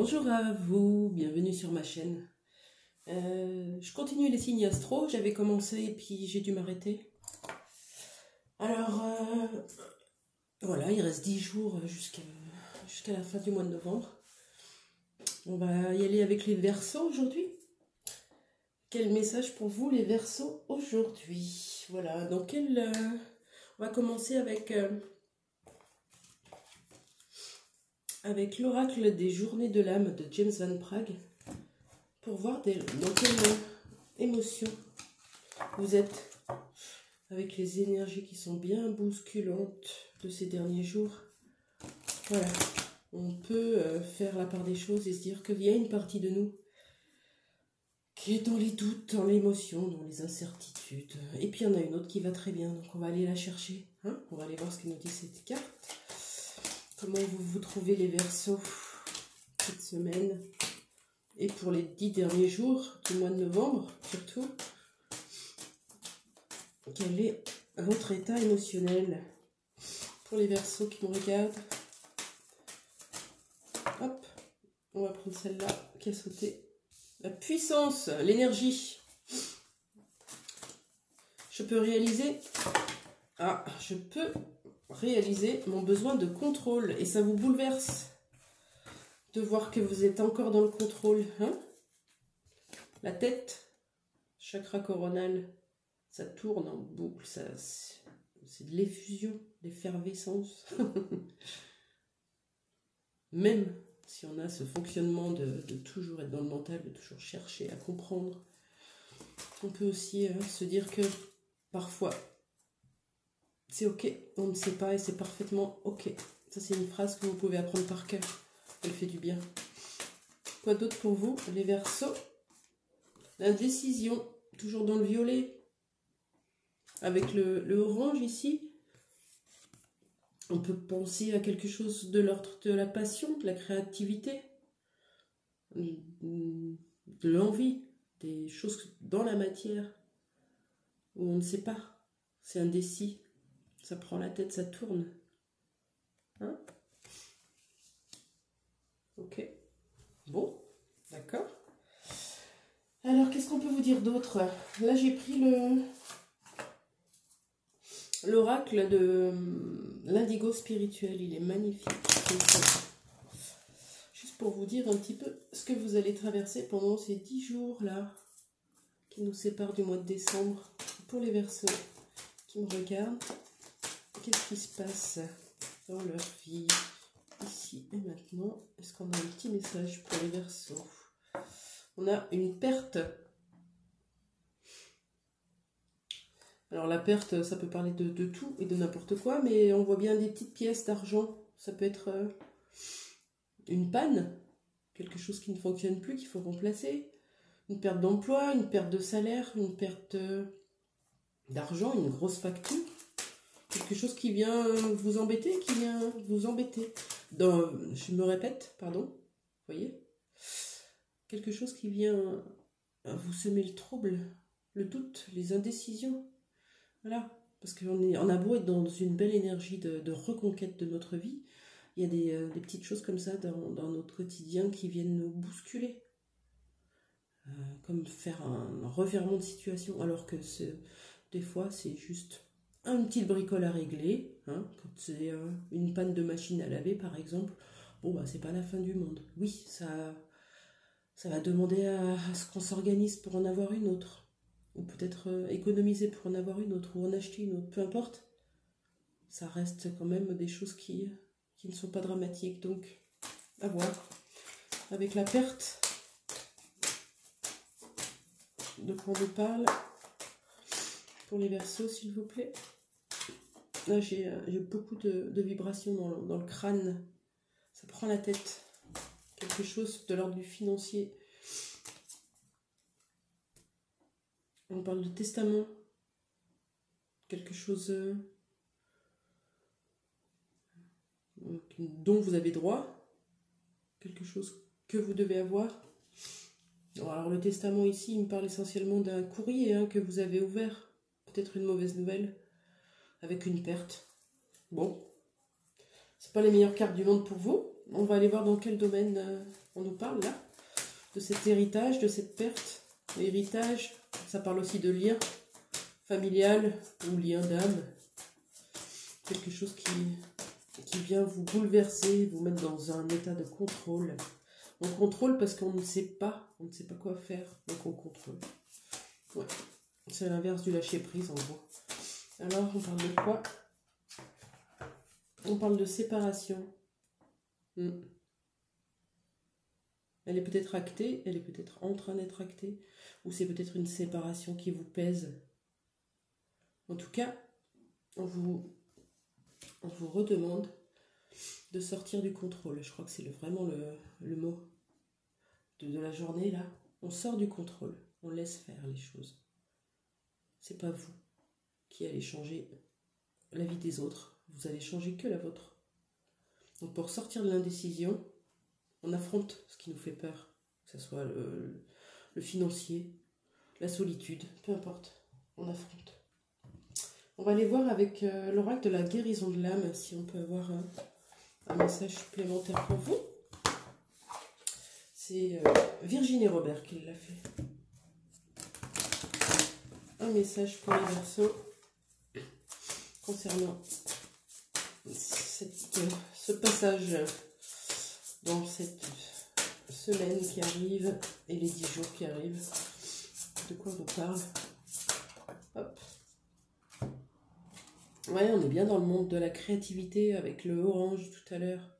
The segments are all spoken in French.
Bonjour à vous, bienvenue sur ma chaîne. Je continue les signes astro, j'avais commencé et puis j'ai dû m'arrêter. Alors, voilà, il reste 10 jours jusqu'à la fin du mois de novembre. On va y aller avec les Verseaux aujourd'hui. Quel message pour vous les Verseaux aujourd'hui? Voilà, donc on va commencer avec l'oracle des journées de l'âme de James Van Praagh pour voir dans quelle émotion vous êtes avec les énergies qui sont bien bousculantes de ces derniers jours. Voilà, on peut faire la part des choses et se dire qu'il y a une partie de nous qui est dans les doutes, dans l'émotion, dans les incertitudes. Et puis il y en a une autre qui va très bien, donc on va aller la chercher. Hein, on va aller voir ce que nous dit cette carte. Comment vous trouvez les Verseaux cette semaine et pour les 10 derniers jours du mois de novembre surtout. Quel est votre état émotionnel pour les Verseaux qui me regardent? Hop, on va prendre celle-là qui a sauté. La puissance, l'énergie. Je peux réaliser mon besoin de contrôle et ça vous bouleverse de voir que vous êtes encore dans le contrôle. Hein? La tête, chakra coronal, ça tourne en boucle, c'est de l'effusion, l'effervescence. Même si on a ce fonctionnement de toujours être dans le mental, de toujours chercher à comprendre, on peut aussi se dire que parfois c'est ok, on ne sait pas et c'est parfaitement ok. Ça c'est une phrase que vous pouvez apprendre par cœur, elle fait du bien. Quoi d'autre pour vous, les Verseaux? L'indécision, toujours dans le violet, avec le orange ici. On peut penser à quelque chose de l'ordre de la passion, de la créativité, de l'envie, des choses dans la matière où on ne sait pas, c'est indécis, ça prend la tête, ça tourne. Hein? Ok, bon, d'accord. Alors, qu'est-ce qu'on peut vous dire d'autre? Là, j'ai pris l'oracle de l'indigo spirituel, il est magnifique. Juste pour vous dire un petit peu ce que vous allez traverser pendant ces 10 jours-là qui nous séparent du mois de décembre. Pour les Verseaux qui me regardent, qu'est-ce qui se passe dans leur vie, ici et maintenant? Est-ce qu'on a un petit message pour les Verseaux? On a une perte. Alors la perte, ça peut parler de tout et de n'importe quoi, mais on voit bien des petites pièces d'argent. Ça peut être une panne, quelque chose qui ne fonctionne plus, qu'il faut remplacer, une perte d'emploi, une perte de salaire, une perte d'argent, une grosse facture, quelque chose qui vient vous embêter, je me répète, pardon, vous voyez, quelque chose qui vient vous semer le trouble, le doute, les indécisions. Voilà, parce qu'on a beau être dans une belle énergie de reconquête de notre vie, il y a des petites choses comme ça dans notre quotidien qui viennent nous bousculer. Comme faire un revirement de situation, alors que des fois c'est juste un petit bricole à régler. Hein, quand c'est une panne de machine à laver par exemple, bon bah c'est pas la fin du monde. Oui, ça va demander à ce qu'on s'organise pour en avoir une autre. Ou peut-être économiser pour en avoir une autre, ou en acheter une autre, peu importe. Ça reste quand même des choses qui ne sont pas dramatiques, donc à voir. Avec la perte, de quoi on nous parle, pour les Verseaux s'il vous plaît. Là j'ai beaucoup de vibrations dans le crâne, ça prend la tête, quelque chose de l'ordre du financier. On parle de testament, quelque chose dont vous avez droit, quelque chose que vous devez avoir. Alors le testament ici, il me parle essentiellement d'un courrier que vous avez ouvert, peut-être une mauvaise nouvelle, avec une perte. Bon, c'est pas les meilleures cartes du monde pour vous, on va aller voir dans quel domaine on nous parle là. De cet héritage, de cette perte. L'héritage, ça parle aussi de lien familial ou lien d'âme. Quelque chose qui vient vous bouleverser, vous mettre dans un état de contrôle. On contrôle parce qu'on ne sait pas quoi faire, donc on contrôle. Ouais. C'est l'inverse du lâcher prise en gros. Alors on parle de quoi? On parle de séparation. Elle est peut-être actée, elle est peut-être en train d'être actée, ou c'est peut-être une séparation qui vous pèse. En tout cas, on vous redemande de sortir du contrôle. Je crois que c'est vraiment le mot de la journée là. On sort du contrôle, on laisse faire les choses. C'est pas vous qui allez changer la vie des autres, vous allez changer que la vôtre. Donc pour sortir de l'indécision, on affronte ce qui nous fait peur, que ce soit le financier, la solitude, peu importe, on affronte. On va aller voir avec l'oracle de la guérison de l'âme, si on peut avoir un message supplémentaire pour vous. C'est Virginie Robert qui l'a fait. Un message pour les Verseaux concernant ce passage dans cette semaine qui arrive et les 10 jours qui arrivent. De quoi on vous parle? Hop. Ouais, on est bien dans le monde de la créativité avec le orange tout à l'heure.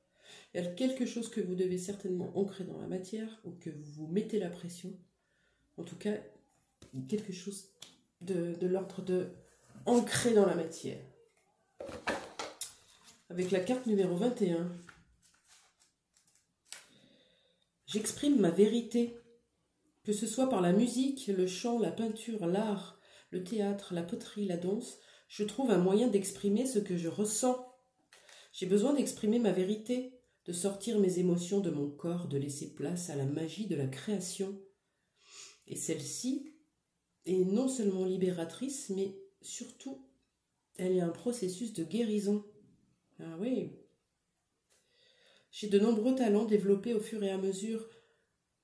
Il y a quelque chose que vous devez certainement ancrer dans la matière ou que vous vous mettez la pression. En tout cas, quelque chose de l'ordre de ancrer dans la matière. Avec la carte numéro 21. J'exprime ma vérité, que ce soit par la musique, le chant, la peinture, l'art, le théâtre, la poterie, la danse, je trouve un moyen d'exprimer ce que je ressens. J'ai besoin d'exprimer ma vérité, de sortir mes émotions de mon corps, de laisser place à la magie de la création. Et celle-ci est non seulement libératrice, mais surtout, elle est un processus de guérison. Ah oui. J'ai de nombreux talents développés au fur et à mesure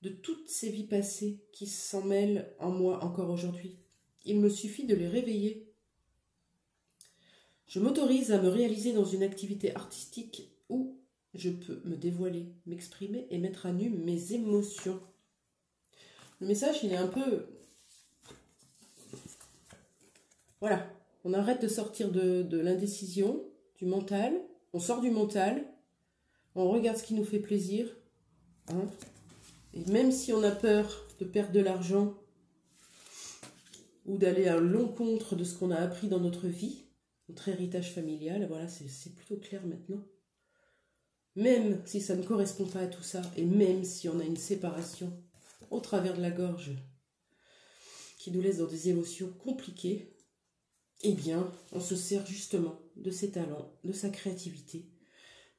de toutes ces vies passées qui s'en mêlent en moi encore aujourd'hui. Il me suffit de les réveiller. Je m'autorise à me réaliser dans une activité artistique où je peux me dévoiler, m'exprimer et mettre à nu mes émotions. Le message, il est un peu... Voilà, on arrête de sortir de l'indécision, du mental, on sort du mental, on regarde ce qui nous fait plaisir, hein. Et même si on a peur de perdre de l'argent ou d'aller à l'encontre de ce qu'on a appris dans notre vie, notre héritage familial, voilà, c'est plutôt clair maintenant. Même si ça ne correspond pas à tout ça, et même si on a une séparation au travers de la gorge qui nous laisse dans des émotions compliquées, eh bien, on se sert justement de ses talents, de sa créativité,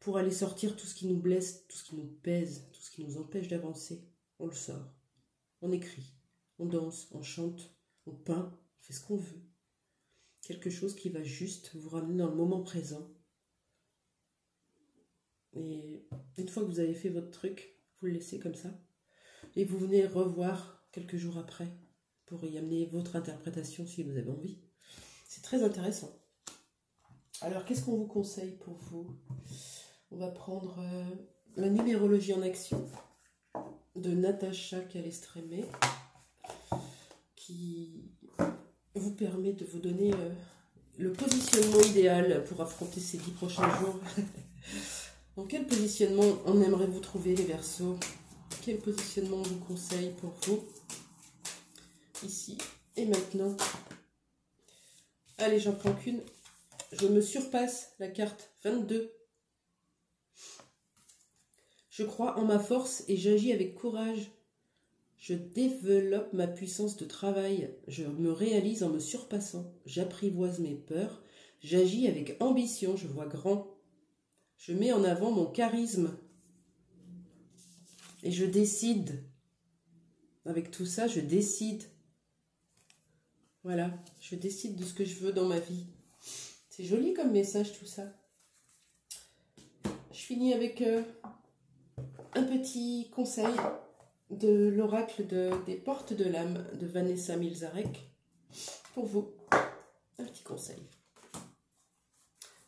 pour aller sortir tout ce qui nous blesse, tout ce qui nous pèse, tout ce qui nous empêche d'avancer. On le sort, on écrit, on danse, on chante, on peint, on fait ce qu'on veut. Quelque chose qui va juste vous ramener dans le moment présent. Et une fois que vous avez fait votre truc, vous le laissez comme ça. Et vous venez revoir quelques jours après pour y amener votre interprétation si vous avez envie. C'est très intéressant. Alors, qu'est-ce qu'on vous conseille pour vous? On va prendre la numérologie en action de Natacha Calestrémé qui vous permet de vous donner le positionnement idéal pour affronter ces 10 prochains jours. Dans quel positionnement on aimerait vous trouver les Verseaux? Quel positionnement on vous conseille pour vous? Ici et maintenant. Allez, j'en prends qu'une. Je me surpasse, la carte 22. Je crois en ma force et j'agis avec courage. Je développe ma puissance de travail. Je me réalise en me surpassant. J'apprivoise mes peurs. J'agis avec ambition. Je vois grand. Je mets en avant mon charisme. Et je décide. Avec tout ça, je décide. Voilà, je décide de ce que je veux dans ma vie. C'est joli comme message tout ça. Je finis avec un petit conseil de l'oracle des portes de l'âme de Vanessa Milzarek pour vous. Un petit conseil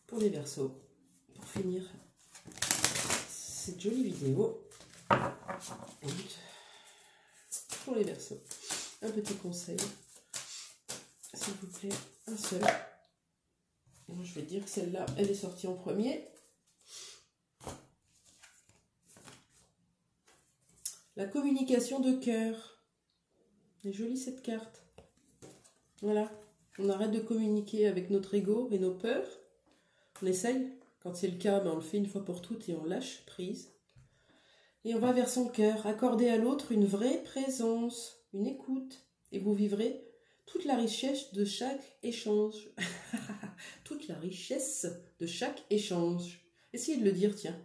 pour les Verseaux, pour finir cette jolie vidéo. Pour les Verseaux, un petit conseil, s'il vous plaît, un seul. Bon, je vais dire que celle-là, elle est sortie en premier. La communication de cœur. Elle est jolie cette carte. Voilà, on arrête de communiquer avec notre ego et nos peurs. On essaye. Quand c'est le cas, ben on le fait une fois pour toutes et on lâche prise. Et on va vers son cœur, accorder à l'autre une vraie présence, une écoute. Et vous vivrez toute la richesse de chaque échange. Toute la richesse de chaque échange. Essayez de le dire, tiens.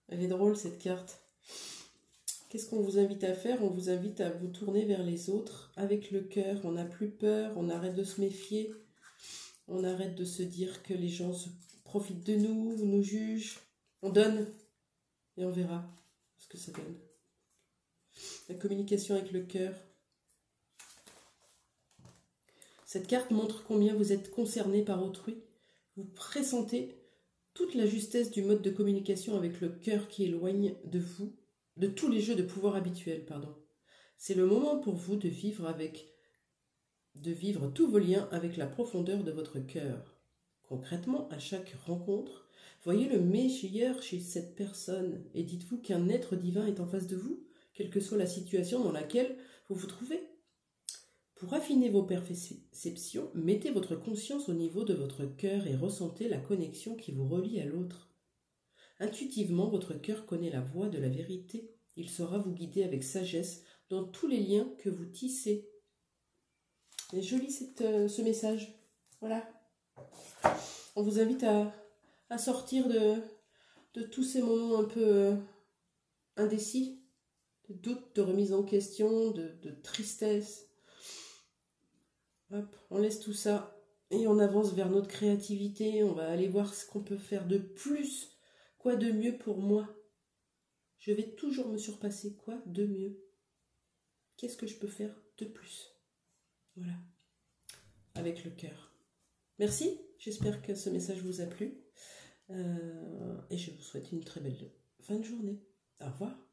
Elle est drôle cette carte. Qu'est-ce qu'on vous invite à faire? On vous invite à vous tourner vers les autres avec le cœur. On n'a plus peur, on arrête de se méfier. On arrête de se dire que les gens profitent de nous, nous jugent. On donne et on verra ce que ça donne. La communication avec le cœur. Cette carte montre combien vous êtes concerné par autrui. Vous pressentez toute la justesse du mode de communication avec le cœur qui éloigne de vous, de tous les jeux de pouvoir habituels, C'est le moment pour vous de vivre tous vos liens avec la profondeur de votre cœur. Concrètement, à chaque rencontre, voyez le meilleur chez cette personne et dites-vous qu'un être divin est en face de vous, quelle que soit la situation dans laquelle vous vous trouvez. Pour affiner vos perceptions, mettez votre conscience au niveau de votre cœur et ressentez la connexion qui vous relie à l'autre. Intuitivement, votre cœur connaît la voie de la vérité. Il saura vous guider avec sagesse dans tous les liens que vous tissez. C'est joli ce message. Voilà. On vous invite à sortir de tous ces moments un peu indécis, de doute, de remise en question, de tristesse. Hop, on laisse tout ça et on avance vers notre créativité. On va aller voir ce qu'on peut faire de plus. Quoi de mieux pour moi? Je vais toujours me surpasser. Quoi de mieux? Qu'est-ce que je peux faire de plus? Voilà. Avec le cœur. Merci. J'espère que ce message vous a plu. Et je vous souhaite une très belle fin de journée. Au revoir.